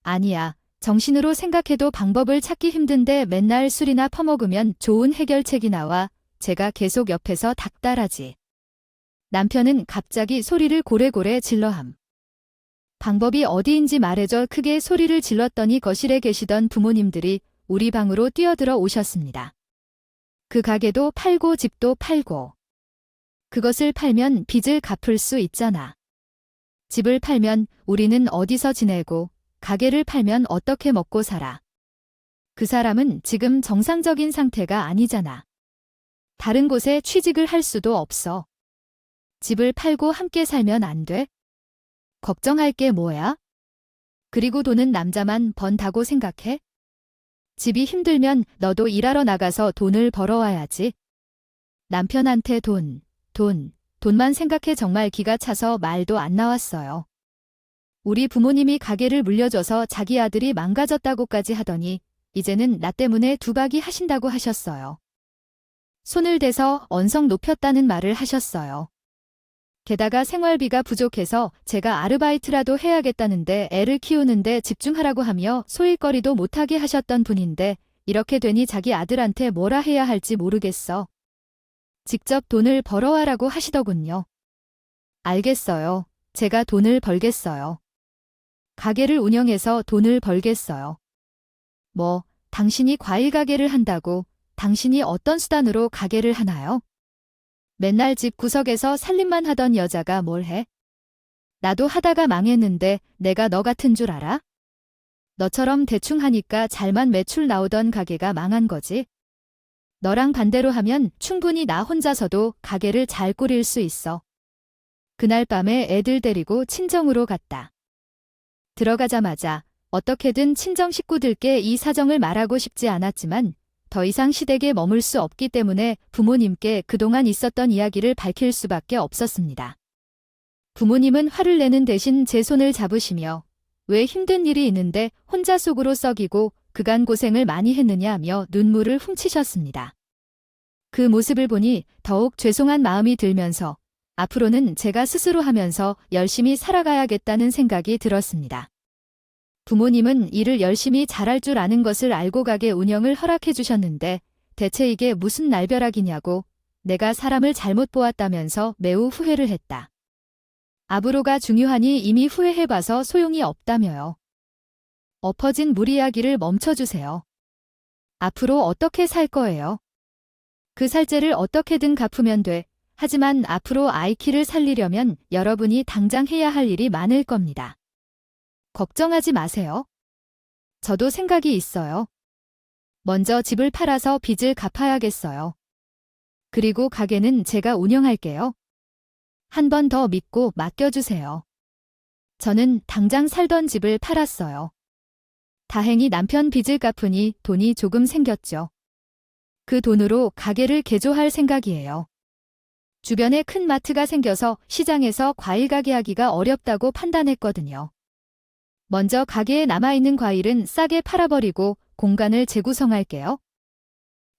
아니야, 정신으로 생각해도 방법을 찾기 힘든데 맨날 술이나 퍼먹으면 좋은 해결책이 나와 제가 계속 옆에서 닥달하지. 남편은 갑자기 소리를 고래고래 질러함. 방법이 어디인지 말해줘. 크게 소리를 질렀더니 거실에 계시던 부모님들이 우리 방으로 뛰어들어 오셨습니다. 그 가게도 팔고 집도 팔고. 그것을 팔면 빚을 갚을 수 있잖아. 집을 팔면 우리는 어디서 지내고 가게를 팔면 어떻게 먹고 살아. 그 사람은 지금 정상적인 상태가 아니잖아. 다른 곳에 취직을 할 수도 없어. 집을 팔고 함께 살면 안 돼? 걱정할 게 뭐야? 그리고 돈은 남자만 번다고 생각해? 집이 힘들면 너도 일하러 나가서 돈을 벌어와야지. 남편한테 돈만 생각해. 정말 기가 차서 말도 안 나왔어요. 우리 부모님이 가게를 물려줘서 자기 아들이 망가졌다고까지 하더니 이제는 나 때문에 두박이 하신다고 하셨어요. 손을 대서 언성 높였다는 말을 하셨어요. 게다가 생활비가 부족해서 제가 아르바이트라도 해야겠다는데 애를 키우는데 집중하라고 하며 소일거리도 못하게 하셨던 분인데 이렇게 되니 자기 아들한테 뭐라 해야 할지 모르겠어. 직접 돈을 벌어와라고 하시더군요. 알겠어요. 제가 돈을 벌겠어요. 가게를 운영해서 돈을 벌겠어요. 뭐, 당신이 과일 가게를 한다고 당신이 어떤 수단으로 가게를 하나요? 맨날 집 구석에서 살림만 하던 여자가 뭘 해? 나도 하다가 망했는데 내가 너 같은 줄 알아? 너처럼 대충 하니까 잘만 매출 나오던 가게가 망한 거지. 너랑 반대로 하면 충분히 나 혼자서도 가게를 잘 꾸릴 수 있어. 그날 밤에 애들 데리고 친정으로 갔다. 들어가자마자 어떻게든 친정 식구들께 이 사정을 말하고 싶지 않았지만 더 이상 시댁에 머물 수 없기 때문에 부모님께 그동안 있었던 이야기를 밝힐 수밖에 없었습니다. 부모님은 화를 내는 대신 제 손을 잡으시며 왜 힘든 일이 있는데 혼자 속으로 썩이고 그간 고생을 많이 했느냐며 눈물을 훔치셨습니다. 그 모습을 보니 더욱 죄송한 마음이 들면서 앞으로는 제가 스스로 하면서 열심히 살아가야겠다는 생각이 들었습니다. 부모님은 일을 열심히 잘할 줄 아는 것을 알고 가게 운영을 허락해 주셨는데 대체 이게 무슨 날벼락이냐고 내가 사람을 잘못 보았다면서 매우 후회를 했다. 앞으로가 중요하니 이미 후회해봐서 소용이 없다며요. 엎어진 물 이야기를 멈춰주세요. 앞으로 어떻게 살 거예요? 그 살죄를 어떻게든 갚으면 돼. 하지만 앞으로 아이 키를 살리려면 여러분이 당장 해야 할 일이 많을 겁니다. 걱정하지 마세요. 저도 생각이 있어요. 먼저 집을 팔아서 빚을 갚아야겠어요. 그리고 가게는 제가 운영할게요. 한 번 더 믿고 맡겨주세요. 저는 당장 살던 집을 팔았어요. 다행히 남편 빚을 갚으니 돈이 조금 생겼죠. 그 돈으로 가게를 개조할 생각이에요. 주변에 큰 마트가 생겨서 시장에서 과일 가게 하기가 어렵다고 판단했거든요. 먼저 가게에 남아있는 과일은 싸게 팔아버리고 공간을 재구성할게요.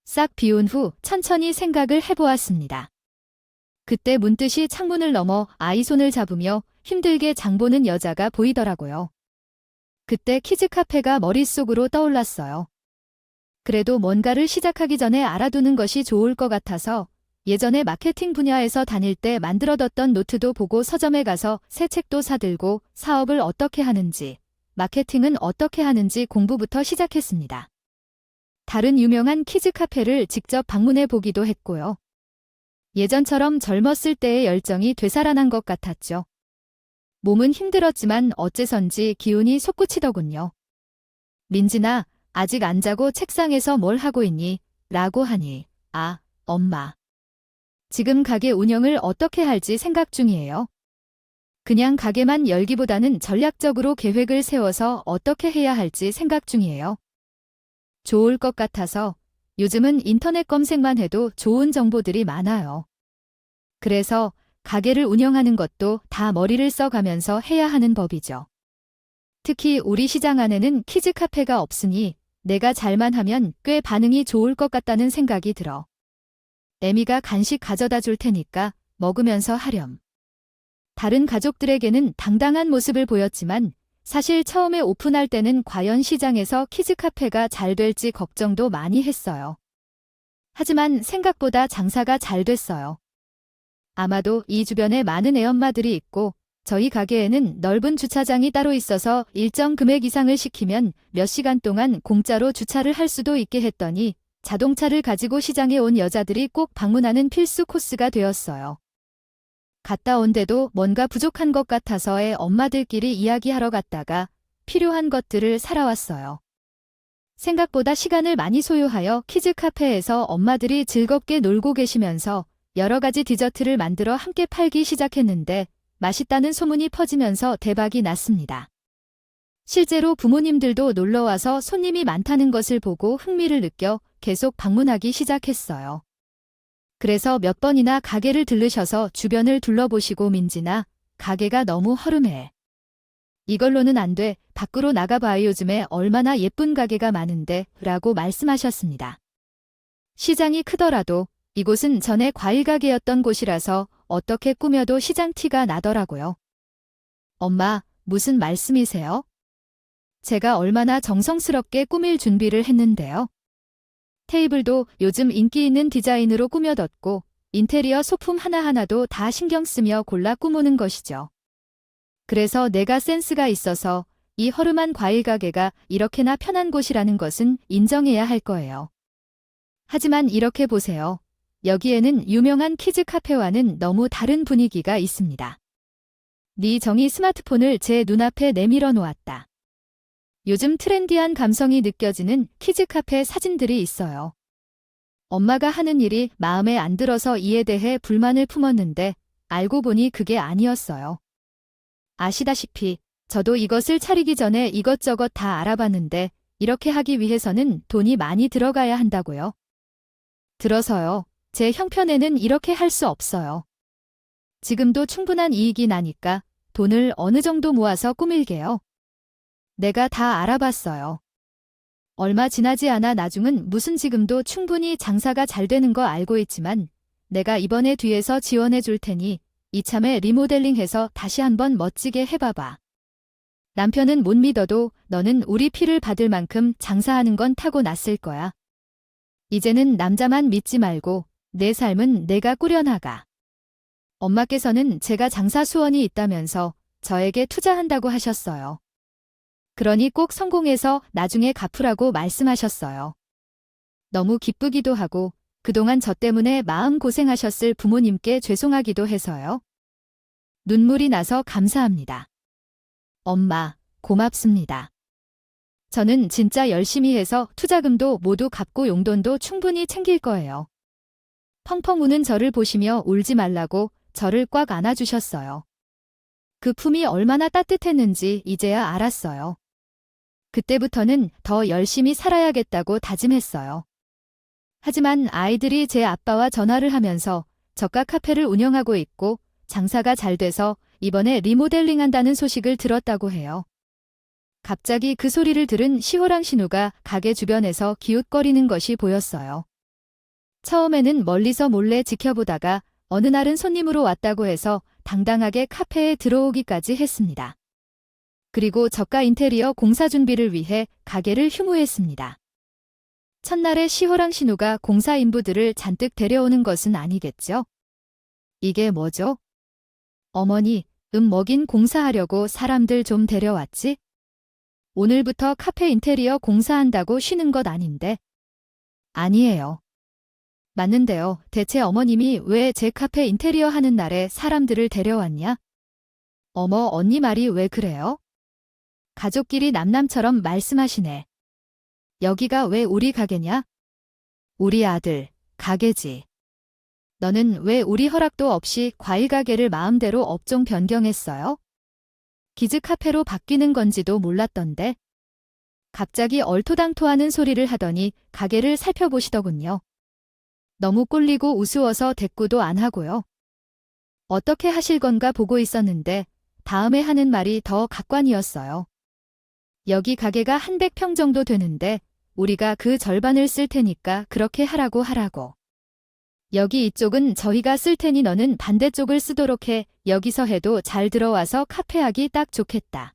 싹 비운 후 천천히 생각을 해보았습니다. 그때 문득이 창문을 넘어 아이 손을 잡으며 힘들게 장보는 여자가 보이더라고요. 그때 키즈 카페가 머릿속으로 떠올랐어요. 그래도 뭔가를 시작하기 전에 알아두는 것이 좋을 것 같아서 예전에 마케팅 분야에서 다닐 때 만들어뒀던 노트도 보고 서점에 가서 새 책도 사들고 사업을 어떻게 하는지, 마케팅은 어떻게 하는지 공부부터 시작했습니다. 다른 유명한 키즈 카페를 직접 방문해 보기도 했고요. 예전처럼 젊었을 때의 열정이 되살아난 것 같았죠. 몸은 힘들었지만 어째선지 기운이 솟구치더군요. 민진아, 아직 안 자고 책상에서 뭘 하고 있니? 라고 하니, 아, 엄마. 지금 가게 운영을 어떻게 할지 생각 중이에요. 그냥 가게만 열기보다는 전략적으로 계획을 세워서 어떻게 해야 할지 생각 중이에요. 좋을 것 같아서 요즘은 인터넷 검색만 해도 좋은 정보들이 많아요. 그래서 가게를 운영하는 것도 다 머리를 써가면서 해야 하는 법이죠. 특히 우리 시장 안에는 키즈 카페가 없으니 내가 잘만 하면 꽤 반응이 좋을 것 같다는 생각이 들어. 애미가 간식 가져다 줄 테니까 먹으면서 하렴. 다른 가족들에게는 당당한 모습을 보였지만 사실 처음에 오픈할 때는 과연 시장에서 키즈 카페가 잘 될지 걱정도 많이 했어요. 하지만 생각보다 장사가 잘 됐어요. 아마도 이 주변에 많은 애엄마들이 있고 저희 가게에는 넓은 주차장이 따로 있어서 일정 금액 이상을 시키면 몇 시간 동안 공짜로 주차를 할 수도 있게 했더니 자동차를 가지고 시장에 온 여자들이 꼭 방문하는 필수 코스가 되었어요. 갔다 온데도 뭔가 부족한 것 같아서 애 엄마들끼리 이야기하러 갔다가 필요한 것들을 사러 왔어요. 생각보다 시간을 많이 소요하여 키즈 카페에서 엄마들이 즐겁게 놀고 계시면서 여러 가지 디저트를 만들어 함께 팔기 시작했는데 맛있다는 소문이 퍼지면서 대박이 났습니다. 실제로 부모님들도 놀러와서 손님이 많다는 것을 보고 흥미를 느껴 계속 방문하기 시작했어요. 그래서 몇 번이나 가게를 들르셔서 주변을 둘러보시고 민진아, 가게가 너무 허름해. 이걸로는 안 돼. 밖으로 나가봐요. 요즘에 얼마나 예쁜 가게가 많은데 라고 말씀하셨습니다. 시장이 크더라도 이곳은 전에 과일 가게였던 곳이라서 어떻게 꾸며도 시장 티가 나더라고요. 엄마, 무슨 말씀이세요? 제가 얼마나 정성스럽게 꾸밀 준비를 했는데요. 테이블도 요즘 인기 있는 디자인으로 꾸며뒀고 인테리어 소품 하나하나도 다 신경 쓰며 골라 꾸미는 것이죠. 그래서 내가 센스가 있어서 이 허름한 과일 가게가 이렇게나 편한 곳이라는 것은 인정해야 할 거예요. 하지만 이렇게 보세요. 여기에는 유명한 키즈 카페와는 너무 다른 분위기가 있습니다. 네 정이 스마트폰을 제 눈앞에 내밀어 놓았다. 요즘 트렌디한 감성이 느껴지는 키즈 카페 사진들이 있어요. 엄마가 하는 일이 마음에 안 들어서 이에 대해 불만을 품었는데 알고 보니 그게 아니었어요. 아시다시피 저도 이것을 차리기 전에 이것저것 다 알아봤는데 이렇게 하기 위해서는 돈이 많이 들어가야 한다고요. 들어서요. 제 형편에는 이렇게 할 수 없어요. 지금도 충분한 이익이 나니까 돈을 어느 정도 모아서 꾸밀게요. 내가 다 알아봤어요. 얼마 지나지 않아 나중은 무슨 지금도 충분히 장사가 잘 되는 거 알고 있지만 내가 이번에 뒤에서 지원해 줄 테니 이참에 리모델링해서 다시 한번 멋지게 해봐봐. 남편은 못 믿어도 너는 우리 피를 받을 만큼 장사하는 건 타고났을 거야. 이제는 남자만 믿지 말고 내 삶은 내가 꾸려나가. 엄마께서는 제가 장사 수원이 있다면서 저에게 투자한다고 하셨어요. 그러니 꼭 성공해서 나중에 갚으라고 말씀하셨어요. 너무 기쁘기도 하고 그동안 저 때문에 마음 고생하셨을 부모님께 죄송하기도 해서요. 눈물이 나서 감사합니다. 엄마, 고맙습니다. 저는 진짜 열심히 해서 투자금도 모두 갚고 용돈도 충분히 챙길 거예요. 펑펑 우는 저를 보시며 울지 말라고 저를 꽉 안아주셨어요. 그 품이 얼마나 따뜻했는지 이제야 알았어요. 그때부터는 더 열심히 살아야겠다고 다짐했어요. 하지만 아이들이 제 아빠와 전화를 하면서 저가 카페를 운영하고 있고 장사가 잘 돼서 이번에 리모델링 한다는 소식을 들었다고 해요. 갑자기 그 소리를 들은 시호랑 신우가 가게 주변에서 기웃거리는 것이 보였어요. 처음에는 멀리서 몰래 지켜보다가 어느 날은 손님으로 왔다고 해서 당당하게 카페에 들어오기까지 했습니다. 그리고 저가 인테리어 공사 준비를 위해 가게를 휴무했습니다. 첫날에 시호랑 신우가 공사 인부들을 잔뜩 데려오는 것은 아니겠죠? 이게 뭐죠? 어머니, 먹인 공사하려고 사람들 좀 데려왔지? 오늘부터 카페 인테리어 공사한다고 쉬는 것 아닌데? 아니에요. 맞는데요. 대체 어머님이 왜 제 카페 인테리어 하는 날에 사람들을 데려왔냐? 어머, 언니 말이 왜 그래요? 가족끼리 남남처럼 말씀하시네. 여기가 왜 우리 가게냐? 우리 아들, 가게지. 너는 왜 우리 허락도 없이 과일 가게를 마음대로 업종 변경했어요? 키즈 카페로 바뀌는 건지도 몰랐던데. 갑자기 얼토당토하는 소리를 하더니 가게를 살펴보시더군요. 너무 꼴리고 우스워서 대꾸도 안 하고요. 어떻게 하실 건가 보고 있었는데 다음에 하는 말이 더 각관이었어요. 여기 가게가 한 100평 정도 되는데 우리가 그 절반을 쓸 테니까 그렇게 하라고. 여기 이쪽은 저희가 쓸 테니 너는 반대쪽을 쓰도록 해. 여기서 해도 잘 들어와서 카페하기 딱 좋겠다.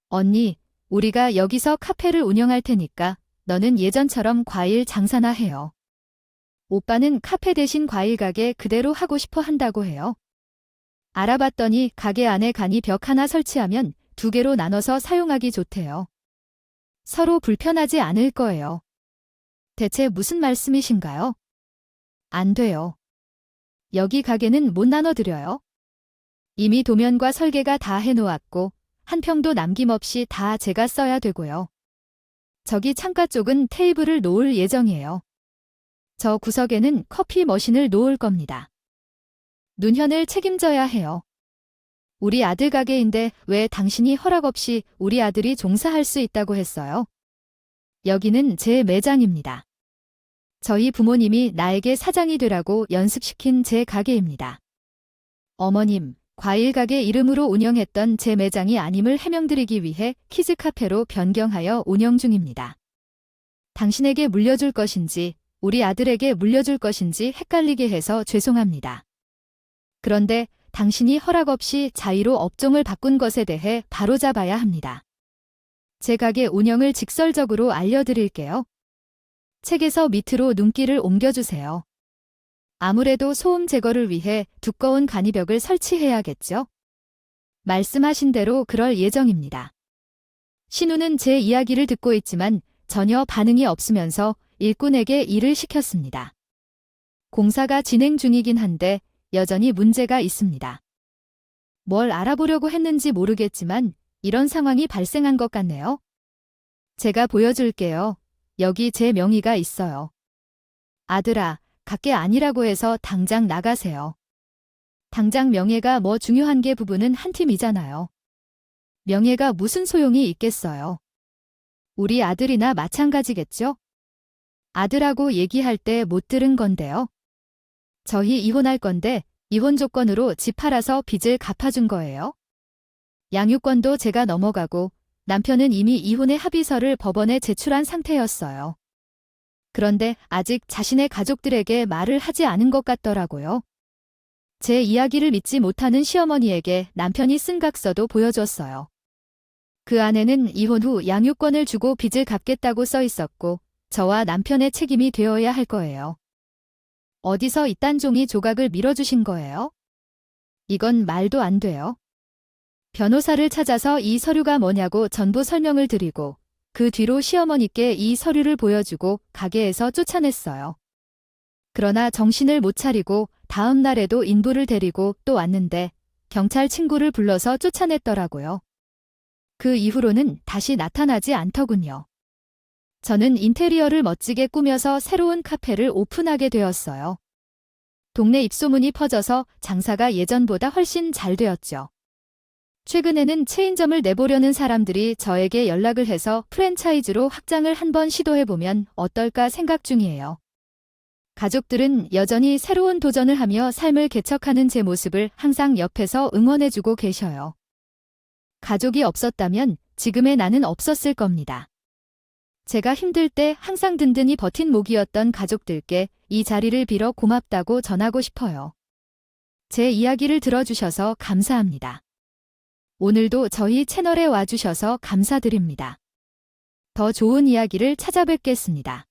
언니, 우리가 여기서 카페를 운영할 테니까 너는 예전처럼 과일 장사나 해요. 오빠는 카페 대신 과일 가게 그대로 하고 싶어 한다고 해요. 알아봤더니 가게 안에 간이 벽 하나 설치하면 2개로 나눠서 사용하기 좋대요. 서로 불편하지 않을 거예요. 대체 무슨 말씀이신가요? 안 돼요. 여기 가게는 못 나눠드려요. 이미 도면과 설계가 다 해놓았고 한 평도 남김없이 다 제가 써야 되고요. 저기 창가 쪽은 테이블을 놓을 예정이에요. 저 구석에는 커피 머신을 놓을 겁니다. 눈현을 책임져야 해요. 우리 아들 가게인데 왜 당신이 허락 없이 우리 아들이 종사할 수 있다고 했어요? 여기는 제 매장입니다. 저희 부모님이 나에게 사장이 되라고 연습시킨 제 가게입니다. 어머님, 과일 가게 이름으로 운영했던 제 매장이 아님을 해명드리기 위해 키즈 카페로 변경하여 운영 중입니다. 당신에게 물려줄 것인지 우리 아들에게 물려줄 것인지 헷갈리게 해서 죄송합니다. 그런데 당신이 허락 없이 자의로 업종을 바꾼 것에 대해 바로잡아야 합니다. 제 가게 운영을 직설적으로 알려드릴게요. 책에서 밑으로 눈길을 옮겨주세요. 아무래도 소음 제거를 위해 두꺼운 간이벽을 설치해야겠죠? 말씀하신 대로 그럴 예정입니다. 신우는 제 이야기를 듣고 있지만 전혀 반응이 없으면서 일꾼에게 일을 시켰습니다. 공사가 진행 중이긴 한데 여전히 문제가 있습니다. 뭘 알아보려고 했는지 모르겠지만 이런 상황이 발생한 것 같네요. 제가 보여줄게요. 여기 제 명의가 있어요. 아들아, 갖게 아니라고 해서 당장 나가세요. 당장 명예가 뭐 중요한 게 부부는 한 팀이잖아요. 명예가 무슨 소용이 있겠어요. 우리 아들이나 마찬가지겠죠? 아들하고 얘기할 때 못 들은 건데요. 저희 이혼할 건데 이혼 조건으로 집 팔아서 빚을 갚아준 거예요. 양육권도 제가 넘어가고 남편은 이미 이혼의 합의서를 법원에 제출한 상태였어요. 그런데 아직 자신의 가족들에게 말을 하지 않은 것 같더라고요. 제 이야기를 믿지 못하는 시어머니에게 남편이 쓴 각서도 보여줬어요. 그 안에는 이혼 후 양육권을 주고 빚을 갚겠다고 써 있었고 저와 남편의 책임이 되어야 할 거예요. 어디서 이딴 종이 조각을 밀어주신 거예요? 이건 말도 안 돼요. 변호사를 찾아서 이 서류가 뭐냐고 전부 설명을 드리고 그 뒤로 시어머니께 이 서류를 보여주고 가게에서 쫓아냈어요. 그러나 정신을 못 차리고 다음 날에도 인부를 데리고 또 왔는데 경찰 친구를 불러서 쫓아냈더라고요. 그 이후로는 다시 나타나지 않더군요. 저는 인테리어를 멋지게 꾸며서 새로운 카페를 오픈하게 되었어요. 동네 입소문이 퍼져서 장사가 예전보다 훨씬 잘 되었죠. 최근에는 체인점을 내보려는 사람들이 저에게 연락을 해서 프랜차이즈로 확장을 한번 시도해보면 어떨까 생각 중이에요. 가족들은 여전히 새로운 도전을 하며 삶을 개척하는 제 모습을 항상 옆에서 응원해주고 계셔요. 가족이 없었다면 지금의 나는 없었을 겁니다. 제가 힘들 때 항상 든든히 버틴 목이었던 가족들께 이 자리를 빌어 고맙다고 전하고 싶어요. 제 이야기를 들어주셔서 감사합니다. 오늘도 저희 채널에 와주셔서 감사드립니다. 더 좋은 이야기를 찾아뵙겠습니다.